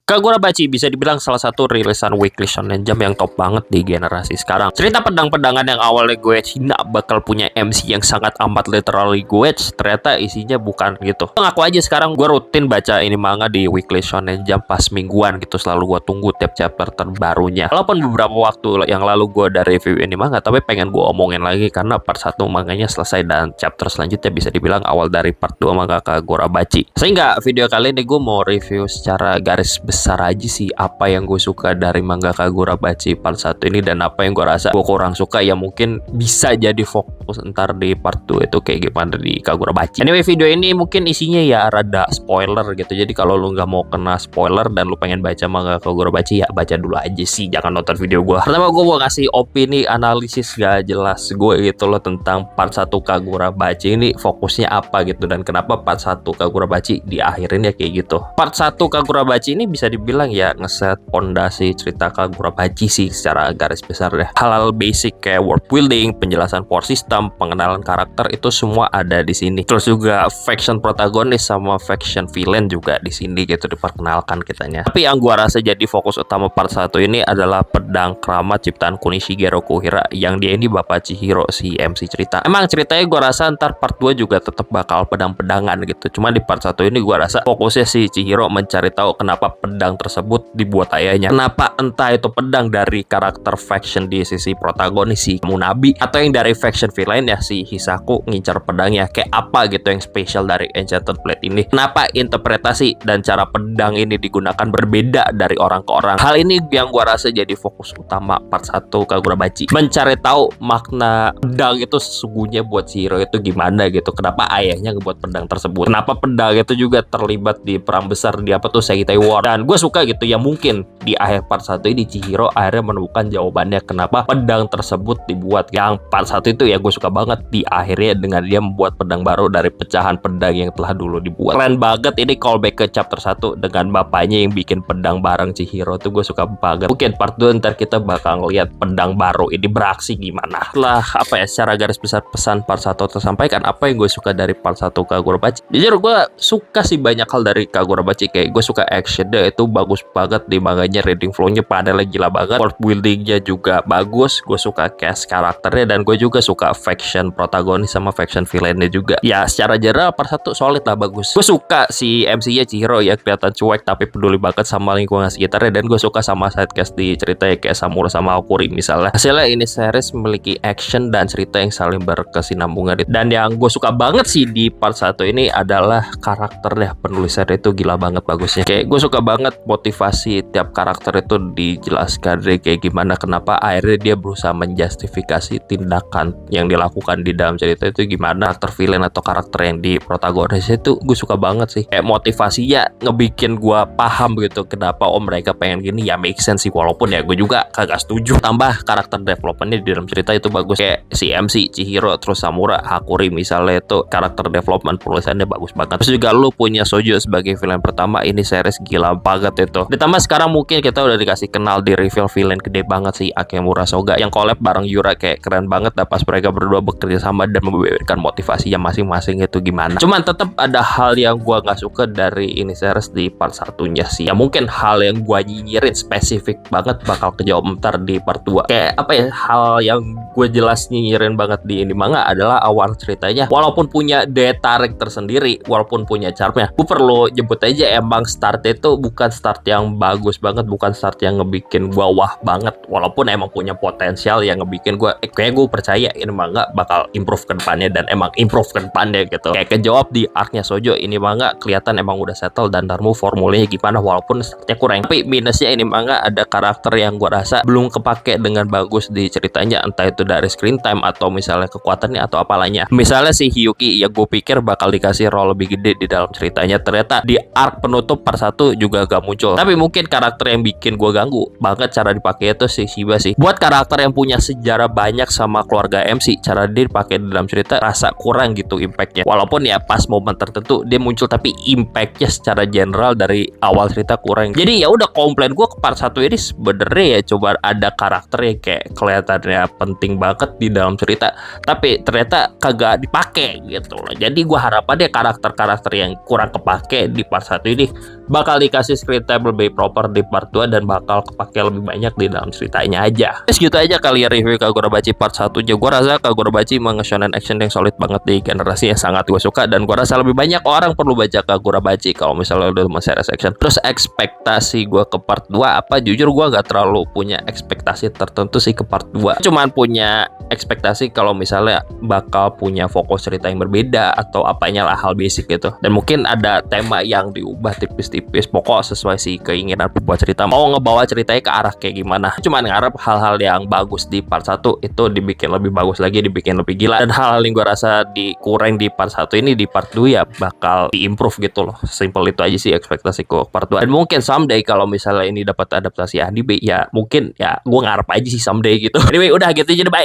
Kagurabachi bisa dibilang salah satu rilisan Weekly Shonen Jump yang top banget di generasi sekarang. Cerita pedang-pedangan yang awalnya gue Hina bakal punya MC yang sangat amat literally gue, ternyata isinya bukan gitu. Ngaku aja sekarang gue rutin baca ini manga di Weekly Shonen Jump pas mingguan gitu, selalu gue tunggu tiap chapter terbarunya. Walaupun beberapa waktu yang lalu gue udah review ini manga, tapi pengen gue omongin lagi karena part 1 manganya selesai dan chapter selanjutnya bisa dibilang awal dari part 2 manga Kagurabachi. Sehingga video kali ini gue mau review secara garis besar aja sih apa yang gue suka dari manga Kagurabachi part 1 ini dan apa yang gue rasa gue kurang suka ya mungkin bisa jadi fokus ntar di part 2 itu kayak gimana di Kagurabachi. Anyway, video ini mungkin isinya ya rada spoiler gitu, jadi kalau lu nggak mau kena spoiler dan lu pengen baca manga Kagurabachi ya baca dulu aja sih, jangan nonton video gue. Pertama gue mau ngasih opini analisis gak jelas gue gitu loh tentang part 1 Kagurabachi ini fokusnya apa gitu dan kenapa part 1 Kagurabachi di akhirin ya kayak gitu. Part 1 Kagurabachi ini bisa dibilang ya ngeset pondasi cerita Kagurabachi sih secara garis besar deh. Hal-hal basic kayak world building, penjelasan power system, pengenalan karakter itu semua ada di sini. Terus juga faction protagonis sama faction villain juga di sini gitu diperkenalkan kitanya. Tapi yang gua rasa jadi fokus utama part 1 ini adalah pedang keramat ciptaan Kunishiguro Kuhira yang dia ini bapak Chihiro si MC cerita. Emang ceritanya gua rasa ntar part 2 juga tetap bakal pedang-pedangan gitu. Cuma di part 1 ini gua rasa fokusnya si Chihiro mencari tahu kenapa pedang tersebut dibuat ayahnya. Kenapa entah itu pedang dari karakter faction di sisi protagonis si Munabi atau yang dari faction villain ya si Hisaku ngincar pedangnya. Kayak apa gitu yang spesial dari Enchanted Blade ini. Kenapa interpretasi dan cara pedang ini digunakan berbeda dari orang ke orang. Hal ini yang gua rasa jadi fokus utama part 1 Kagurabachi. Mencari tahu makna pedang itu sesungguhnya buat si hero itu gimana gitu. Kenapa ayahnya ngebuat pedang tersebut. Kenapa pedang itu juga terlibat di perang besar di apa tuh Seitai War. Dan gue suka gitu ya mungkin di akhir part 1 ini Chihiro akhirnya menemukan jawabannya kenapa pedang tersebut dibuat. Yang part 1 itu ya gue suka banget di akhirnya dengan dia membuat pedang baru dari pecahan pedang yang telah dulu dibuat. Keren banget ini callback ke chapter 1 dengan bapaknya yang bikin pedang bareng Chihiro tuh gue suka banget. Mungkin part 2 ntar kita bakal ngeliat pedang baru ini beraksi gimana. Setelah apa ya secara garis besar pesan part 1 tersampaikan, apa yang gue suka dari part 1 Kagurabachi. Jujur gue suka sih banyak hal dari Kagurabachi, kayak gue suka action deh itu bagus banget di manganya, reading flow-nya padahal gila banget, world building-nya juga bagus, gue suka cast karakternya dan gue juga suka faction protagonis sama faction villain-nya juga. Ya secara general part 1 solid lah, bagus. Gue suka si MC-nya Chihiro ya kelihatan cuek tapi peduli banget sama lingkungan sekitarnya, dan gue suka sama sidecast di ceritanya kayak Samura sama Aokuri misalnya. Hasilnya ini series memiliki action dan cerita yang saling berkesinambungan. Dan yang gue suka banget sih di part 1 ini adalah karakter deh, penulisannya itu gila banget bagusnya. Kayak gue suka banget motivasi tiap karakter itu dijelaskan deh kayak gimana kenapa akhirnya dia berusaha menjustifikasi tindakan yang dilakukan di dalam cerita itu gimana. Karakter villain atau karakter yang di protagonis itu gue suka banget sih. Kayak motivasinya ngebikin gue paham gitu kenapa mereka pengen gini, ya make sense sih walaupun ya gue juga kagak setuju. Tambah karakter developmentnya di dalam cerita itu bagus, kayak si MC, Chihiro, terus Samura, Hakuri misalnya itu karakter development penulisannya bagus banget. Terus juga lu punya Sojo sebagai villain pertama, ini series gila banget itu. Ditambah sekarang mungkin kita udah dikasih kenal di reveal villain gede banget sih Akemura Soga yang collab bareng Yura, kayak keren banget dah pas mereka berdua bekerja sama dan membeberkan motivasinya masing-masing itu gimana. Cuman tetap ada hal yang gua nggak suka dari ini series di part 1-nya sih. Ya mungkin hal yang gua nyinyirin spesifik banget bakal kejawab ntar di part 2. Kayak apa ya, hal yang gue jelas nyinyirin banget di ini manga adalah awal ceritanya walaupun punya daya tarik tersendiri, walaupun punya charmnya, gue perlu jemput aja emang start itu bukan start yang bagus banget, bukan start yang ngebikin gue wah banget, walaupun emang punya potensial yang ngebikin gue kayak gue percaya ini manga bakal improve ke depannya, dan emang improve ke depannya gitu. Kayak kejawab di arc-nya Sojo, ini manga kelihatan emang udah settle dan Darmu formulanya gimana walaupun startnya kurang. Tapi minusnya ini manga ada karakter yang gue rasa belum kepake dengan bagus di ceritanya, entah itu dari screen time atau misalnya kekuatannya atau apalanya. Misalnya si Hiyuki ya gue pikir bakal dikasih role lebih gede di dalam ceritanya, ternyata di arc penutup part 1 juga gak muncul. Tapi mungkin karakter karakter yang bikin gue ganggu banget cara dipakai itu si Shiba sih. Buat karakter yang punya sejarah banyak sama keluarga MC, cara dia dipakai dalam cerita rasa kurang gitu impactnya. Walaupun ya pas momen tertentu dia muncul, tapi impactnya secara general dari awal cerita kurang. Jadi ya udah, komplain gue ke part 1 ini sebenarnya ya coba ada karakter yang kayak kelihatannya penting banget di dalam cerita, tapi ternyata kagak dipakai gitu loh. Jadi gue harapannya karakter-karakter yang kurang kepake di part 1 ini bakal dikasih screen time lebih proper di part 2 dan bakal kepake lebih banyak di dalam ceritanya aja. Segitu aja kali ya review Kagurabachi part 1 aja. Gue rasa Kagurabachi emang shonen action yang solid banget di generasi yang sangat gue suka, dan gue rasa lebih banyak orang perlu baca Kagurabachi kalau misalnya udah mau series action. Terus ekspektasi gue ke part 2 apa? Jujur gue gak terlalu punya ekspektasi tertentu sih ke part 2. Cuman punya ekspektasi kalau misalnya bakal punya fokus cerita yang berbeda atau apanya lah, hal basic gitu. Dan mungkin ada tema yang diubah tipis-tipis, pokok sesuai si keinginan pembuat cerita mau ngebawa ceritanya ke arah kayak gimana. Cuman ngarep hal-hal yang bagus di part 1 itu dibikin lebih bagus lagi, dibikin lebih gila. Dan hal-hal yang gue rasa dikurang di part 1 ini di part 2 ya bakal diimprove gitu loh. Simple itu aja sih ekspektasiku part 2. Dan mungkin someday kalau misalnya ini dapat adaptasi anime, ya mungkin ya gue ngarep aja sih someday gitu. Anyway, udah gitu aja deh, bye.